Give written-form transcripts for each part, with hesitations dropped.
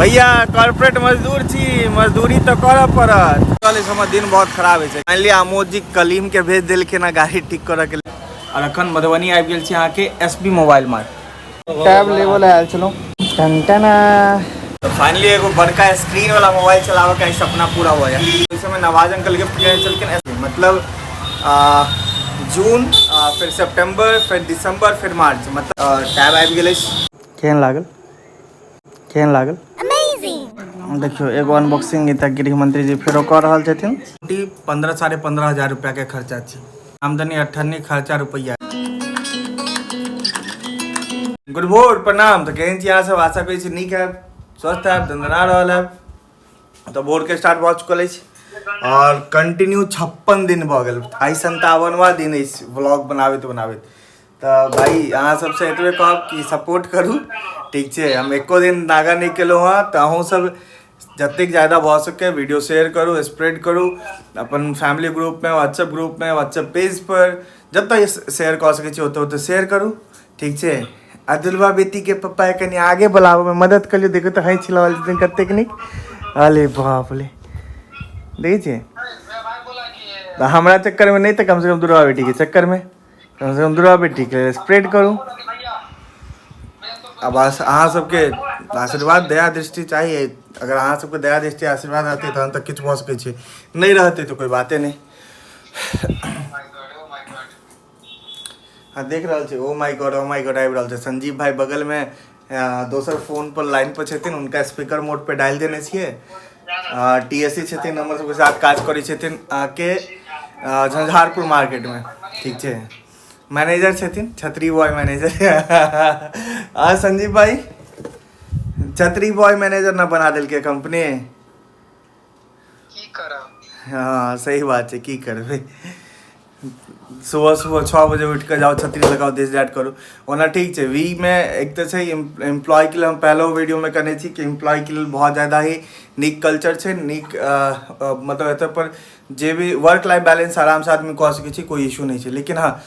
भैया कॉर्पोरेट मजदूर छी, मजदूरी तो करऽ पड़त। चल हमर दिन बहुत खराब है। फाइनली आमोद जी कलीम के भेज दिलखिन है गाड़ी ठीक करऽ के लिए। और अखन मधुबनी आबि गेल छी अहाँ के SB mobile mart. Tab level oil छलौ टनटना। तो फाइनली एगो बड़का स्क्रीन वाला मोबाइल चलावे का सपना पूरा हुआ है। इस समय नवाज अंकल गिफ्ट किए चलके मतलब जून, फिर सितंबर, फिर दिसंबर, फिर मार्च, मतलब टैब आबि गेलै। केहन लागल देखियो एगो अनबॉक्सिंग तक गृह मंत्री जी फेरो कऽ रहल छथिन। 15 साढ़े 15 हजार रुपया के खर्चा छै, आमदनी 98, खर्चा रुपया। गुड बोर्ड प्रणाम। तो केहन छी अहाँ सब? आशा करै छी नीक है, स्वस्थ है, दंदना रहल है। तो बोर्ड के स्टार्ट भऽ चुकल अछि और कंटिन्यू 56 दिन भऽ गेल। आई 57वां दिन अछि व्लॉग बनाबैत। तो भाई अहाँ सबसे एतबे कहब कि सपोर्ट करू, ठीक है। हम एको दिन नागा नहीं केलहुँ हँ। तो अहूँ सब जतेक ज़्यादा भऽ सके वीडियो शेयर करू, स्प्रेड करू अपन फैमिली ग्रुप में, व्हाट्सएप ग्रुप में, व्हाट्सएप पेज पर जतऽ शेयर कऽ सकै छी ओतऽ शेयर करू, ठीक है। अदुलवा बेटी के पप्पा कनि आगे बढ़ाबऽ में मदद करियो। देखो तो हँस रहल छथिन कतेक नीक। अरे बाप रे, देखै छियै हमरा चक्कर में नहीं तो कम से कम दुलवा बेटी के चक्कर में, कम से कम दुलवा बेटी के स्प्रेड करू। अब अहाँ सबके आशीर्वाद दया दृष्टि चाहिए। अगर अहाँ सबके दया दृष्टि आशीर्वाद रहते तहन तक किछु भऽ सकै छै, नहीं रहते तो कोई बाते नहीं। हाँ देख रहल छी, ओ माय गॉड आबि रहल छै। संजीव भाई बगल में दोसर फोन पर लाइन पर छथिन, उनका स्पीकर मोड पे डालि देने छियै। टीएससी छथिन, हमर सबके साथ काज करै छथिन के झंझारपुर मार्केट में, ठीक है। मैनेजर छथिन, छतरी बॉय मैनेजर। संजीव भाई छतरी बॉय मैनेजर ना बना दिल के कंपनी। हाँ सही बात है, की करबे। सुबह 6 बजे उठ कर जाओ, छतरी लगाओ, दिस दैट करो ओना ठीक है। वी में एक तो छै एम्प्लॉय के लिए हम पहले वीडियो में कहने छी कि एम्प्लॉय के लिए बहुत ज़्यादा ही नीक कल्चर छै, नीक मतलब एतऽ पर जे भी वर्क लाइफ बैलेंस आराम से आदमी कऽ सकै छी, कोई इशू नहीं है। लेकिन हाँ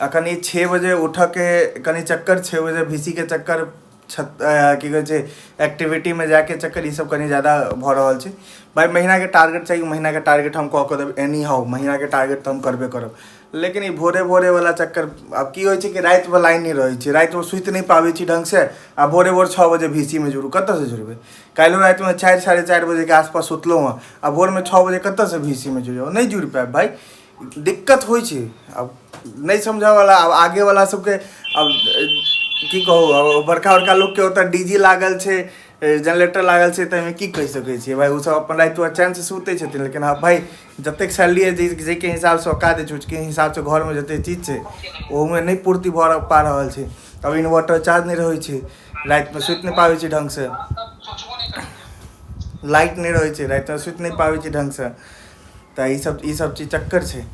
अखन ये 6 बजे उठ के कनी चक्कर, 6 बजे VC के चक्कर, की कहै छै एक्टिविटी में जाके चक्कर, ये सब कनी ज़्यादा भऽ रहल छै। भाई महीना के टारगेट चाहिए, महीना के टारगेट हम कऽ देब एनी हाउ, महीना के टारगेट तो हम करबे करब। लेकिन ये भोरे भोरे वाला चक्कर अब की होइ छै कि रात में लाइन नहीं रहे छै, रात में सुति नहीं पाबै छी ढंग से। आ भोरे भोर 6 बजे VC में जुड़ू, कतऽ से जुड़बै? काल्हि रात में 4 साढ़े 4 बजे के आसपास सुतलहुँ हँ, आ भोर में 6 बजे कतऽ से VC में जुड़ियौ? नहीं जुड़ पाएब भाई, दिक्कत होइ छै। अब नहीं समझा वाला, अब आगे वाला सबके अब की कहू, अब बड़का लोग के ओतऽ डीजी लागल छै, जनरेटर लागल छै, तऽ की कहि सकै छियै भाई। ओ सब अपन रात में चैन से सुतै छथिन। लेकिन हाँ भाई जतेक सैलरी है जाहिके हिसाब से औकात छै, उसके हिसाब से घर में जतेक चीज छै ओहिमे नहीं पूर्ति भऽ पा रहल छै। अब इन्वर्टर चार्ज नहीं रहै छै, रात में सुति नहीं पाबै छी ढंग से, लाइट नहीं रहै छै, रात में सुति नहीं पाबै छी ढंग से। तऽ ई सब चीज चक्कर छै।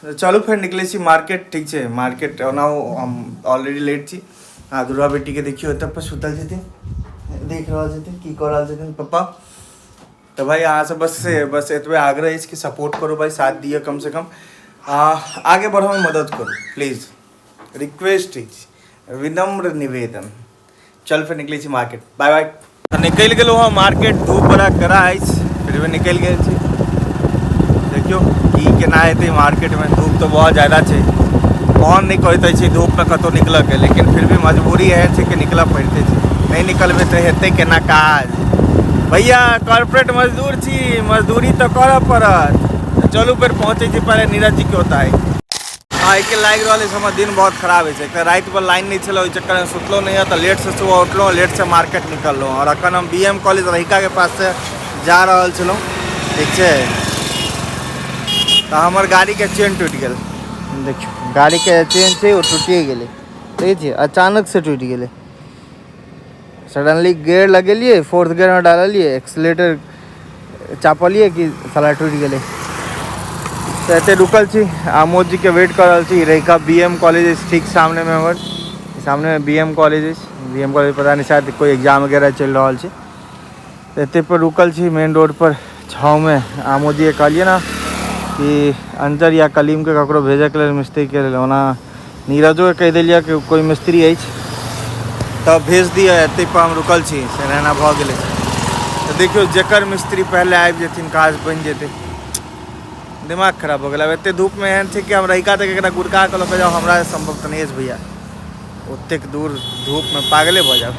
चलू फिर निकले छी मार्केट, ठीक है। मार्केट ओना हम ऑलरेडी लेट छी। हाँ दुर्गा बेटी के देखियो एतऽ पर सुतल छथिन, देख रहल छथिन की कऽ रहल छथिन पप्पा। तो भाई अहाँ से बस एतबे आग्रह है कि सपोर्ट करो भाई, साथ दिए कम से कम, आगे बढ़ो में मदद करो प्लीज, रिक्वेस्ट है, विनम्र निवेदन। चल फिर निकले छी मार्केट, बाय बाय। तो निकल गेलहुँ हँ मार्केट, धूप बड़ा कड़ा अछि, फिर भी निकल गेल छी। देखियो की केना हेतै मार्केट में, धूप तो बहुत ज़्यादा छै। मोन नहीं कहैत अछि धूप में कतौ निकलऽ के, लेकिन फिर भी मजबूरी एहन छै कि निकलऽ पड़िते छै। नहीं निकलबै तो हेतै केना काज? भैया कॉर्पोरेट मजदूर छी, मजदूरी तो करऽ पड़त। चलू फिर पहुँचे छी पहले नीरज जी के ओतऽ। एहिके लागि रहल अछि हमर दिन बहुत खराब छै। रात पर लाइन नहीं छलै, ओहि चक्कर में सुतलो नहीं है, तो लेट से सुबह उठलहुँ, लेट से मार्केट निकललहुँ। और अखन हम BM कॉलेज रहिका के पास से जा रहल छलहुँ, ठीक है। तो हमार गाड़ी के चेन टूट गेल। देखियो गाड़ी के चेन छै वो टूटिए गेलै, ठीक है, अचानक से टूट गेलै। सडनली गियर लगेलिए, 4th गियर में डाललिए, एक्सीलेटर चापलिए कि साला टूट गेलै। तो एते रुकल छी, आमोद जी के वेट कर रहल छी। रहिका BM कॉलेज ठीक सामने में, हमर सामने में BM कॉलेज पता नहीं शायद कोई एग्जाम वगैरह चल रहा है। तो एते पर रुकल छी मेन रोड पर छाँव में। आमोद जी के कहलिए ना कि अंजर या कलीम के ककरो भेजे के लिए मिस्त्री के लिए, ओना नीरजो के कह दिलिए कि कोई मिस्त्री अछि, तब भेज दिए एते पर हम रुकल छी से रहना भऽ गेलै। तो देखियो जकर मिस्त्री पहले आबि जेथिन काज बनि जेतै। दिमाग खराब हो गया। अब एते धूप में एहन छै कि हम रहिका तक एक गुड़का के लऽ के जाओ हमरा संभव तो नहीं है भैया, ओतेक दूर धूप में पागले भऽ जाओ।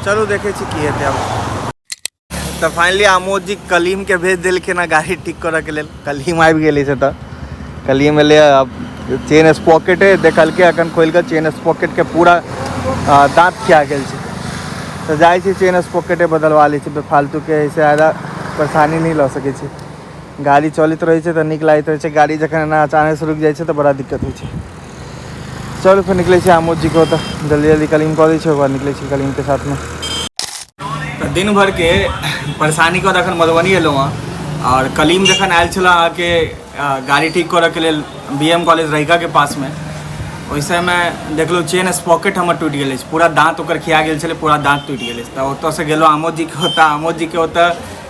चलू देखे छी की हेतै अब। तो फाइनली आमोद जी कलीम के भेज दिलखिन ना गाड़ी ठीक करे के लेल। कलीम आबि गेलै से तो कलीम एलै। अब चेन स्पॉकेट है देखलकै अखन खोल के चेन स्पॉकेट के पूरा दाँत खिया गेल छै। तो जाइ छी चेन स्पॉकेट बदलवा लै छी, फालतू के ऐसे आधा परेशानी नहीं लऽ सकै छी। गाड़ी चलैत रहे छै तो नीक लागैत रहे छै, गाड़ी जखन ना अचानक से रुक जाइ छै तो बड़ा दिक्कत होइ छै। चलो फिर निकले छी आमोद जी को, तो जल्दी जल्दी कलीम कऽ दै छै, ओकर बाद निकले छी कलीम के साथ में। तो दिन भर के परेशानी के बाद अखन मधुबनी एलहुँ हँ। और कलीम जखन आयल छल अहाँके गाड़ी ठीक करे के लेल BM कॉलेज रहिका के पास में, ओहि समय देखलो चेन स्पॉकेट हमर टूटि गेल छै, पूरा दाँत ओकर खिया गेल छलै, पूरा दाँत टूटि गेल। तो ओतऽ से गेलहुँ आमोद जी के ओतऽ, आमोद जी के ओतऽ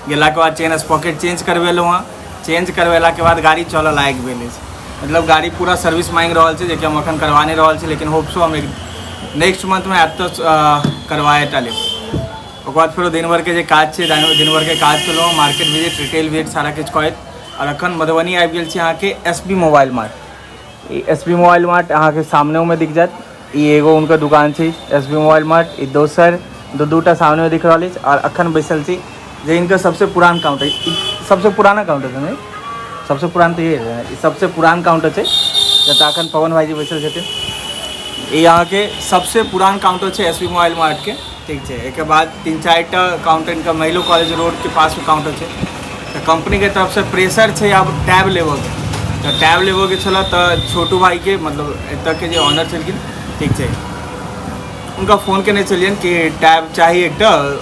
गेला के बाद चेन स्पॉकेट चेंज करवेलहुँ हँ। चेंज करवेला के बाद गाड़ी चलऽ लायक भेल छै, मतलब गाड़ी पूरा सर्विस मांगि रहल छै, जेकि हम अखन करवा नहीं रहल छी, लेकिन होप्सो हम नेक्स्ट मंथ में आब तऽ करवाए टा लेब। ओकर बाद फिर दिन भर के जे काज छै, दिन भर के काज केलहुँ, मार्केट विजिट, रिटेल विजिट सारा किछु करैत। और अखन मधुबनी आबि गेल छी अहाँके SB mobile mart. SB mobile mart अहाँके सामने में दिख जात। ये एगो उनका दुकान छै SB मोबाइल मार्ट। ई दोसर दूटा सामने में दिख रहा है। और अखन बैसल छी जे इनका सबसे पुरान काउंटर, सबसे पुराना काउंटर है नहीं, सबसे पुरान तो ये है, सबसे पुरान काउंटर है जतऽ अखन पवन भाईजी बैसल छथिन। ये यहाँ के सबसे पुरान काउंटर है SB मोबाइल मार्ट के, ठीक है। एक बाद 3-4टा काउंटर इनका महिलो कॉलेज रोड के पास में काउंटर है। तो कंपनी के तरफ से प्रेशर है अब टैब लेवल के, तो टैब लेवल के छल तो छोटू भाई के मतलब एतऽ के जो ऑनर छलखिन, ठीक है, उनका फ़ोन केने चलियन कि टैब चाहिए एक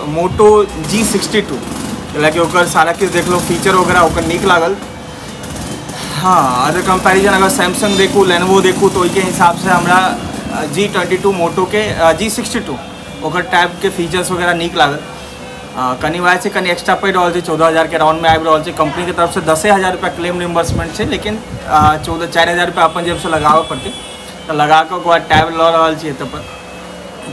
मोटो G62, हालांकि ओकर सारा किछु देख लो फीचर वगैरह ओकर नीक लागल। हाँ, अदर कंपैरिजन अगर सैमसंग देखूँ, लेनोवो देखूँ तो ओहिके हिसाब से हमरा G22 मोटो के G62 ओकर टैब के फीचर्स वगैरह नीक लागल। कनी वहाँ से कनी एक्स्ट्रा पड़ रहा है, 14,000 के राउंड में आबि रहा है। कंपनी की तरफ से 10,000 रुपया क्लेम रिम्बर्समेंट है, लेकिन 4,000 रुपया अपन जेब से लगावे पड़ते। तो लगा के ओकर बाद टैब लऽ रहल छी एतऽ पर।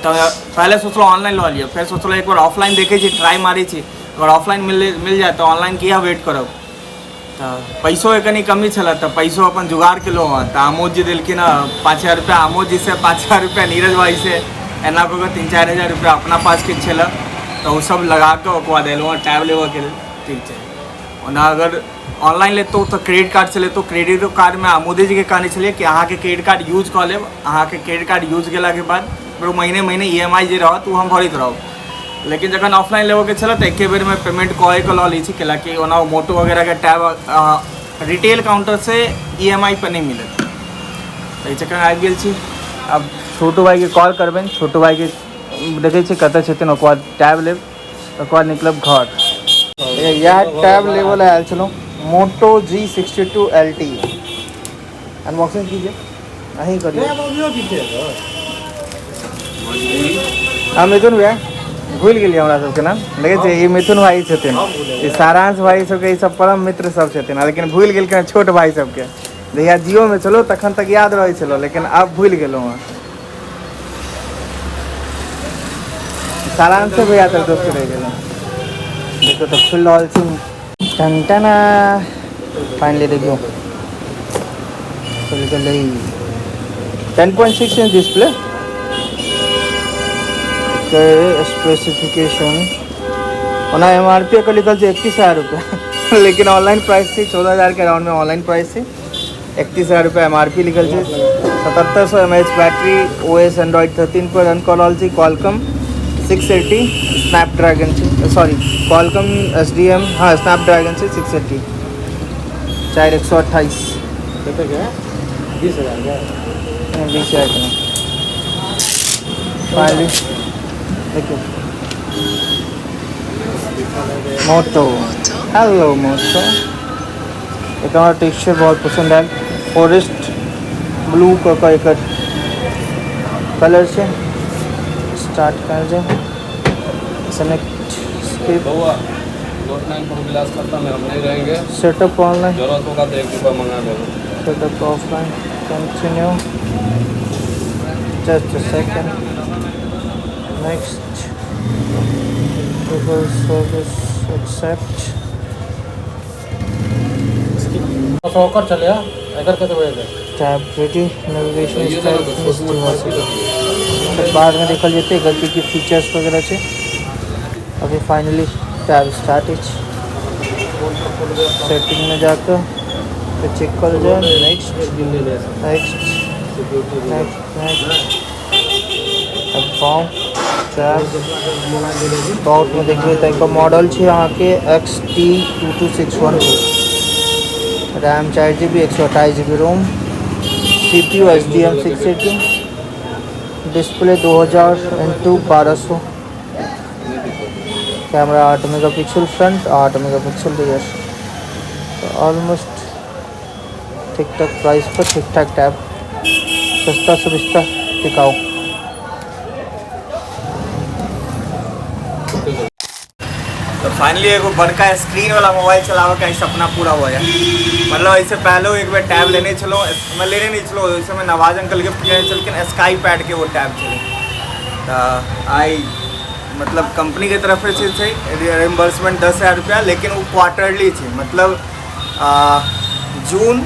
तो पहले सोचलो ऑनलाइन लऽ लियो, फिर सोचलो एक बार ऑफलाइन देखे छी, ट्राई मारी छी, अगर ऑफलाइन मिल जाए तो ऑनलाइन किया वेट करब। तो पैसों के कनी कमी छल, तो पैसों अपन जुगाड़ केलो हँ। तो आमोद जी दिलखिन 5,000 रुपया, आमोद जी से 5,000 रुपया, नीरज भाई से एना कऽ 3-4,000 रुपया अपना पास किछु छल, तो वो सब लगा के ओकर बाद एलहुँ टैब लेबऽ के लेल, ठीक है। ओना अगर ऑनलाइन लेतो तो क्रेडिट कार्ड से लेतो, क्रेडिट कार्ड में आमोदे जी के कहने छलिए कि अहाँ के क्रेडिट कार्ड यूज कऽ लेब, अहाँ के क्रेडिट कार्ड यूज केला के बाद फिर महीने महीने EMI जे रहत वो हम भरैत रहब। लेकिन जखन ऑफलाइन लेबऽ के छल तो एके बेर में पेमेंट कऽ के लऽ लै छी, कैलाकि ओना मोटो वगैरह के टैब रिटेल काउंटर से EMI पर नहीं मिलत। तो चक्कर आबि गेल छी। अब छोटू भाई के कॉल करबनि, छोटू भाई के देखै छी कतऽ छथिन, ओकर बाद टैब लेब, ओकर बाद निकलब घर। यह टैब लेवल आयल छलहुँ मोटो G62 LT। अनबॉक्सिंग कीजिए, अहीं करिए। हाँ मिथुन भैया, भूल गेलिए हमरा सबके नाम, लेकिन ये मिथुन भाई छथिन, ये सारांश भाई सबके सब परम मित्र सब छथिन, लेकिन भूल गेल छोट भाई सबके। जहिया जियो में चलो तखन तक याद रहे छलो, लेकिन अब भूल गेलहुँ हँ। सारांश भैया तर दोस्त रह गेलहुँ। देखो तो खुल रहल छी, टनटना फाइनली देखियो खुल गेलै। 10.6 इंच डिस्प्ले के स्पेसिफिकेशन, ओना MRP का लिखल छै 31,000 रुपया, लेकिन ऑनलाइन प्राइस थी 14,000 के राउंड में ऑनलाइन प्राइस थी। 31,000 रुपया MRP लिखल छै। 7700 mAh बैटरी, OS एंड्रॉइड 13 पर रन कर रहल छी। क्वालकॉम 680 स्नैपड्रैगन छै, सॉरी क्वालकॉम SDM, हाँ स्नैपड्रैगन छै 680, 4128 20,000 का फाइनली देखिए मोटो। हेलो मोटो, एक हमारा टेक्सचर बहुत पसंद है, फॉरेस्ट ब्लू का एक कलर से स्टार्ट कर जाए। सेलेक्ट स्किप, सेटअप ऑनलाइन, जरूरत होगा तो 1 रुपया मंगा देना, setup offline, continue, just a second. Next Google service accept होकर चले अगर कहते हुए टैब रेडी नेविगेशन बाद में देखल जाते गलती की फीचर्स वगैरह से अभी फाइनली टैब स्टार्ट सेटिंग में जाकर तो चेक कर जाए next next next form tab top में देखिए तो मॉडल है यहाँ के XT2261 रैम 4GB 128GB रोम CPU SDM 680 display 2000x1200 camera 8 megapixel front 8 megapixel rear तो ऑलमोस्ट ठीक ठाक प्राइस पर ठीक ठाक टैब सस्ता सस्ता टिकाऊ। तो फाइनली एक बड़का स्क्रीन वाला मोबाइल चलावे का सपना पूरा हो गया। मतलब इससे पहले एक बार टैब लेने चलो, मैं लेने नहीं चलो, इस समय नवाज अंकल गिफ्ट करने चल के स्काई पैड के वो टैब चले तो आई मतलब कंपनी की तरफ से रिम्बर्समेंट 10,000 रुपया, लेकिन वो क्वार्टरली थी मतलब जून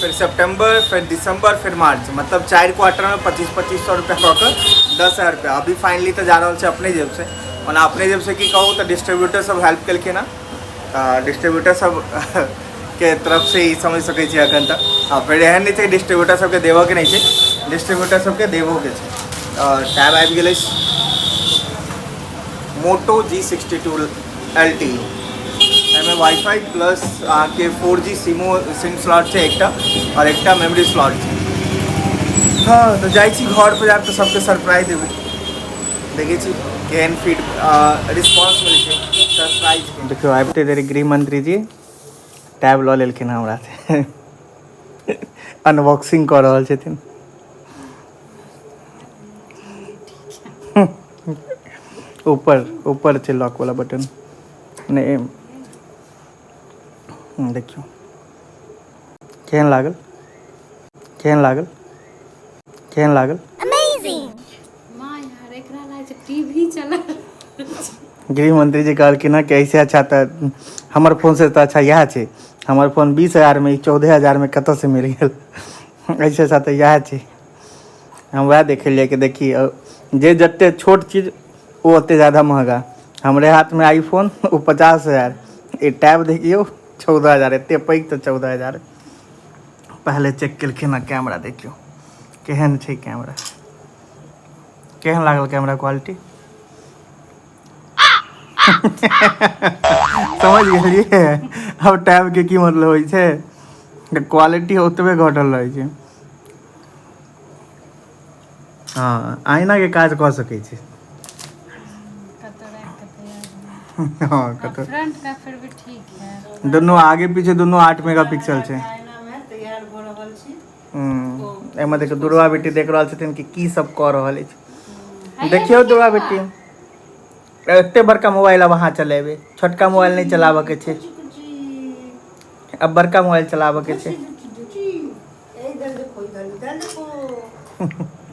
फिर सितंबर फिर दिसंबर फिर मार्च मतलब 4 क्वार्टर में 2500 रुपया होकर 10,000 रुपया। अभी फाइनली तो जा रहा है अपने जेब से और अपने जेब से कि कहूँ तो डिस्ट्रीब्यूटर सब हेल्प करके ना डिस्ट्रीब्यूटर सब के तरफ से ही समझ सके अखन तक फिर एहन नहीं थे डिस्ट्रीब्यूटर सबके देव के नहीं है, डिस्ट्रीब्यूटर सबके देवो के टैब आबि गेल मोटो G62 LTE एमे वाईफाई प्लस के 4G सिम स्लॉट है एकटा और एकटा मेमोरी स्लॉट है। हाँ तो जाइ घर पर जाए तो सबके सरप्राइज देवे देखिए केहन फीड रिस्पॉन्स मिले सरप्राइज। देखियो आबते देरी गृह मंत्री जी टैब लऽ लेलखिन हमरा से अनबॉक्सिंग कर रहल छथिन। ऊपर छै लॉक वाला बटन नहीं देखियो केहन लागल केहन लागल केहन लागल गृह मंत्री जी कहलखिन कि ऐसे अच्छा तो हमार फोन से तो अच्छा यह है हमार फोन 20,000 में 14,000 में कत से मिल गया ऐसे अच्छा तो यह है हम वह देख लिए कि देखिए जे जते छोट चीज़ वो उतने ज़्यादा महंगा। हमारे हाथ में आईफोन वो 50,000 ये टैब देखियो 14,000 इतने पैक तो 14,000। पहले चेक कलखिन ना कैमरा देखियो केहन छै कैमरा केहन लागल कैमरा क्वालिटी समझ गए। अब टैब के की मतलब होइ छै क्वालिटी ओतबे घटल रहे छै। हाँ आईना के काज कऽ सकै छै। हाँ फ्रंट का फिर भी ठीक है दोनों आगे पीछे दोनों 8 मेगापिक्सल छै। एमे देखियो दुर्गा बेटी देख रहल छथिन कि की सब कऽ रहल अछि। देखियो दुर्गा बेटी एते बड़का मोबाइल अब अहाँ चलेबे छोटका मोबाइल नहीं चलाबे के छै अब बड़का मोबाइल चलाबे के छै।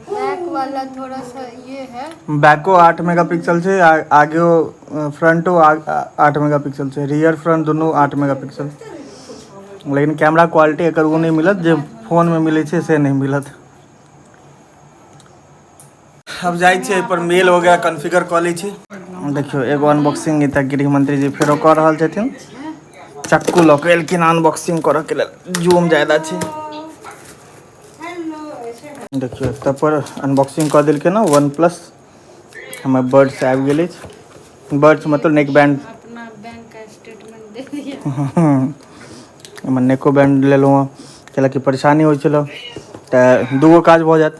बैक वाला थोड़ा सा ये है बैको 8 मेगापिक्सल से आगे फ्रंटो 8 मेगापिक्सल से रियर फ्रंट दोनों 8 मेगापिक्सल लेकिन कैमरा क्वालिटी अगर वो नहीं मिलत जो फोन में मिले छे से नहीं मिलत। अब जाइ छे पर मेल वगैरह कॉन्फ़िगर कऽ लै छी। देखियो एगो अनबॉक्सिंग इतना गृह मंत्री जी फेरो कर रहल छथिन चक्कू लऽ के एलखिन अनबॉक्सिंग करऽ के लेल जूम ज्यादा छै। देखियो तब पर अनबॉक्सिंग कर दिल के ना OnePlus हमें बर्ड्स आबि गेल अछि। बर्ड्स मतलब नेक बैंड अपना बैंक का स्टेटमेंट दे दिया हम नेको बैंड ले लूँ कैला कि परेशानी होइ छलो तो दूगो काज भऽ जायत।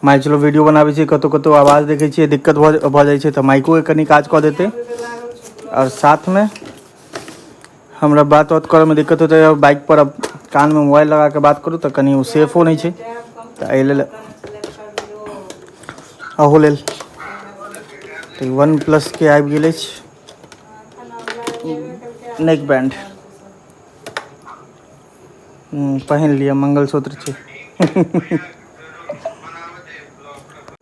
मान चलो वीडियो बनाबै छी कतौ कतौ आवाज देखै छियै दिक्कत भऽ जाइ छै तो माइको के कनी काज कऽ देते और साथ में हमरा बात करऽ में दिक्कत होता है। बाइक पर अब कान में मोबाइल लगा के बात करूँ तो कनी वो सेफो नहीं छै तो एहि लेल अहू लेल तो OnePlus के आबि गेल अछि नेक बैंड पहन लिया मंगलसूत्र छै।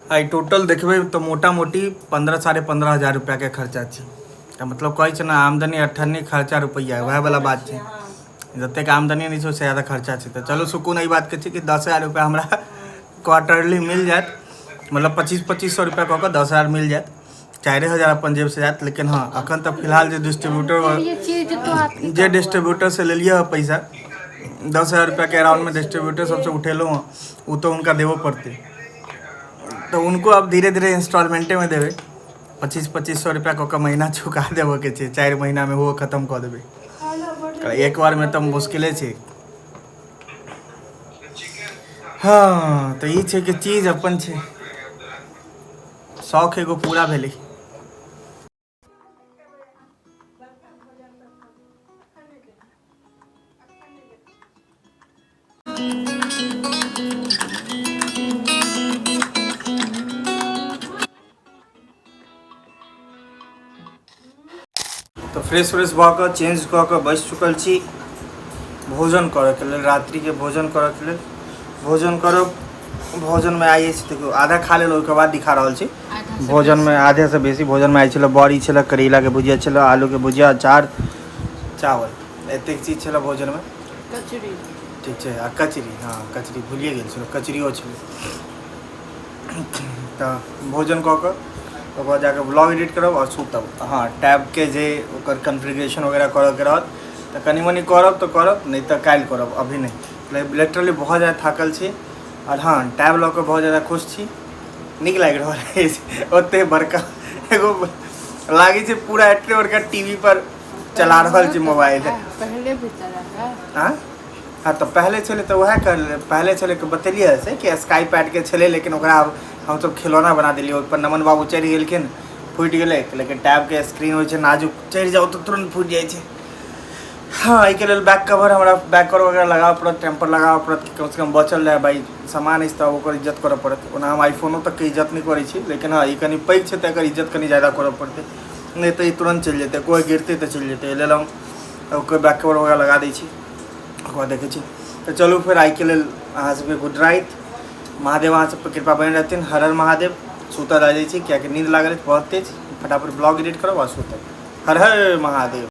आई टोटल देखबे तो मोटा मोटी 15-15,500 रुपया के खर्चा छै। तो मतलब कहै छै ना आमदनी 98 खर्चा रुपया वह वाला बात छै। जतेक आमदनी नहीं छै उससे ज़्यादा खर्चा छै। तो चलो सुकून ई बात के छै कि 10,000 रुपया हमरा क्वार्टरली मिल जात, मतलब 2500 रुपया कऽ 10,000 मिल जात, 4,000 अपन जेब से जात। लेकिन हाँ अखन तक फिलहाल जो डिस्ट्रीब्यूटर ये चीज तो आपकी जे डिस्ट्रीब्यूटर से ले लिया पैसा 10,000 रुपया के अराउंड में डिस्ट्रीब्यूटर सबसे उठेलो हँ, वो तो उनका देवो पड़ते। तो उनको अब धीरे धीरे इंस्टॉलमेंटे में देवे 2500 रुपया कऽ महीना चुका देवे के छै। 4 महीना में वो खत्म कर देवे, एक बार में तो मुश्किले छै। हाँ तो ये छै कि चीज अपन छै, शौक एगो पूरा भेलै। तो फ्रेश व्रेश भऽ कऽ चेंज कऽ कऽ बैस चुकल छी भोजन करऽ के लेल, रात्रि के भोजन करऽ के लेल। भोजन करब, भोजन में आइए देखियो आधा खा लेलो, ओकर बाद दिखा रहल छी। भोजन में आधे से बेसी भोजन में आई छल बड़ी छल, करेला के भुजिया छल, आलू के भुजिया, अचार, चावल, एतेक चीज छल भोजन में। कचरी ठीक है, आ कचरी, हाँ कचरी भूलिए गेल छल, कचरियो छल। तो भोजन कऽ कऽ ओकर बाद जाके ब्लॉग एडिट करब और सुतब। हाँ टैब के जे ओकर कॉन्फ़िगरेशन वगैरह करऽ के रहत तो कनी मनी करब तो करब, नहीं तो काल्हि करब, अभी नहीं। लिटरली बहुत ज़्यादा थाकल छी। और हाँ टैब लऽ के बहुत ज़्यादा खुश छी, नीक लागि रहल अछि। ओते बड़का एगो लागी छै पूरा एते बड़का टीवी पर चला रहल छी मोबाइल। पहले भी तरह है। हाँ तो पहले चले तो वह कर, पहले चले के बतेलिए ऐसे कि स्काई पैड के चले, लेकिन ओकरा हम सब खिलौना बना दिलिए। ऊपर नमन बाबू चढ़ गेलखिन, फूट गए। लेकिन टैब के स्क्रीन हो नाजुक, चढ़ जाओ तो तुरंत फूट जाए। हाँ के लिए बैक कवर हमारा बैक कवर वगैरह लगाओ पड़त, टेम्पर लगाओ पड़त कि कम से कम बचल रहे भाई सामान इस तब ओकर इज्जत करऽ पड़त। ओना हम आईफोनो तक के इज्जत नहीं करै छी, लेकिन हाँ ये कनी पैघ छै तो एकर इज्जत कनी ज़्यादा करऽ पड़ते, नहीं तो ये तुरंत चल जेतै, कोई गिरते तो चल जेतै। ले हम ओकर बैक कवर वगैरह लगा दै छी, ओकर बाद देखै छी। तो चलू फिर आई के लेल अहाँ सबके गुड नाइट। महादेव अहाँ सब पर कृपा बनी रहथिन। हर हर महादेव। सुतल आ जाइ छी कियाकि नींद लागल बहुत तेज। फटाफट ब्लॉग एडिट करब और सुतब। हर हर महादेव।